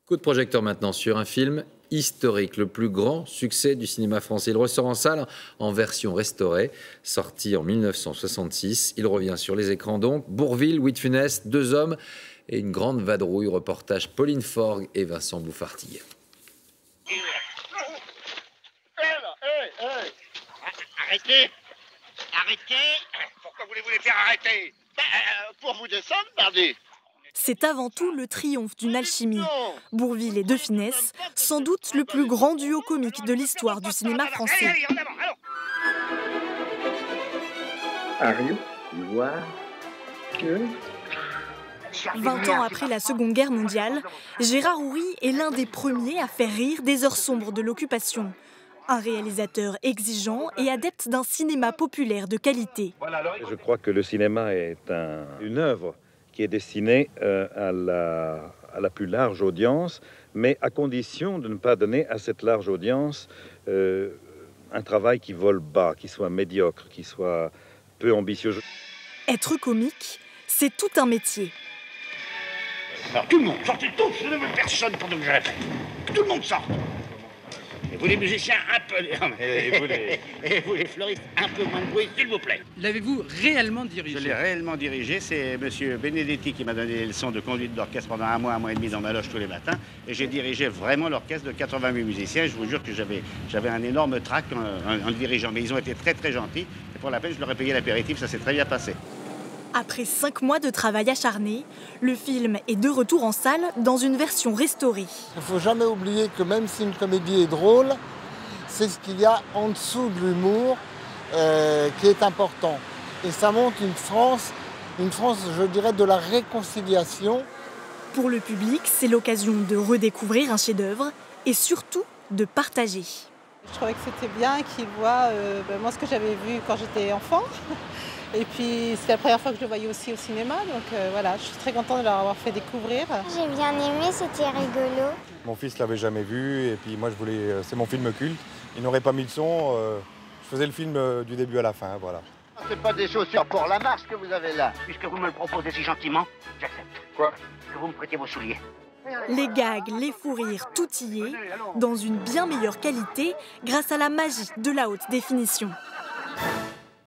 Coup de projecteur maintenant sur un film historique, le plus grand succès du cinéma français. Il ressort en salle en version restaurée, sorti en 1966. Il revient sur les écrans donc. Bourvil, Louis de Funès, deux hommes et une grande vadrouille. Reportage Pauline Forgue et Vincent Bouffartille. Arrêtez! Arrêtez! Pourquoi voulez-vous les faire arrêter? Pour vous descendre, pardi! C'est avant tout le triomphe d'une alchimie. Bourvil et De Funès, sans doute le plus grand duo comique de l'histoire du cinéma français. Allez, en avant, allons! Are you? You are? Good. 20 ans après la Seconde Guerre mondiale, Gérard Houry est l'un des premiers à faire rire des heures sombres de l'occupation. Un réalisateur exigeant et adepte d'un cinéma populaire de qualité. Je crois que le cinéma est une œuvre qui est destinée à la plus large audience, mais à condition de ne pas donner à cette large audience un travail qui vole bas, qui soit médiocre, qui soit peu ambitieux. Être comique, c'est tout un métier. Alors tout le monde, sortez tous, je ne veux personne pendant que je répète. Que tout le monde sorte. Et vous les musiciens, un peu... Et vous les fleuristes, un peu moins de bruit, s'il vous plaît. L'avez-vous réellement dirigé? Je l'ai réellement dirigé. C'est M. Benedetti qui m'a donné des leçons de conduite d'orchestre pendant un mois et demi dans ma loge tous les matins. Et j'ai dirigé vraiment l'orchestre de 88 musiciens. Je vous jure que j'avais un énorme trac en le dirigeant. Mais ils ont été très très gentils. Et pour la peine, je leur ai payé l'apéritif, ça s'est très bien passé. Après 5 mois de travail acharné, le film est de retour en salle dans une version restaurée. Il ne faut jamais oublier que même si une comédie est drôle, c'est ce qu'il y a en dessous de l'humour qui est important. Et ça montre une France, je dirais, de la réconciliation. Pour le public, c'est l'occasion de redécouvrir un chef-d'œuvre et surtout de partager. Je trouvais que c'était bien qu'ils voient moi ce que j'avais vu quand j'étais enfant. Et puis c'est la première fois que je le voyais aussi au cinéma, donc voilà, je suis très contente de leur avoir fait découvrir. J'ai bien aimé, c'était rigolo. Mon fils l'avait jamais vu et puis moi je voulais, c'est mon film culte. Il n'aurait pas mis le son, je faisais le film du début à la fin, voilà. C'est pas des chaussures pour la marche que vous avez là. Puisque vous me le proposez si gentiment, j'accepte. Quoi? Que vous me prêtiez vos souliers. Les gags, les fous rires, tout y est, dans une bien meilleure qualité grâce à la magie de la haute définition.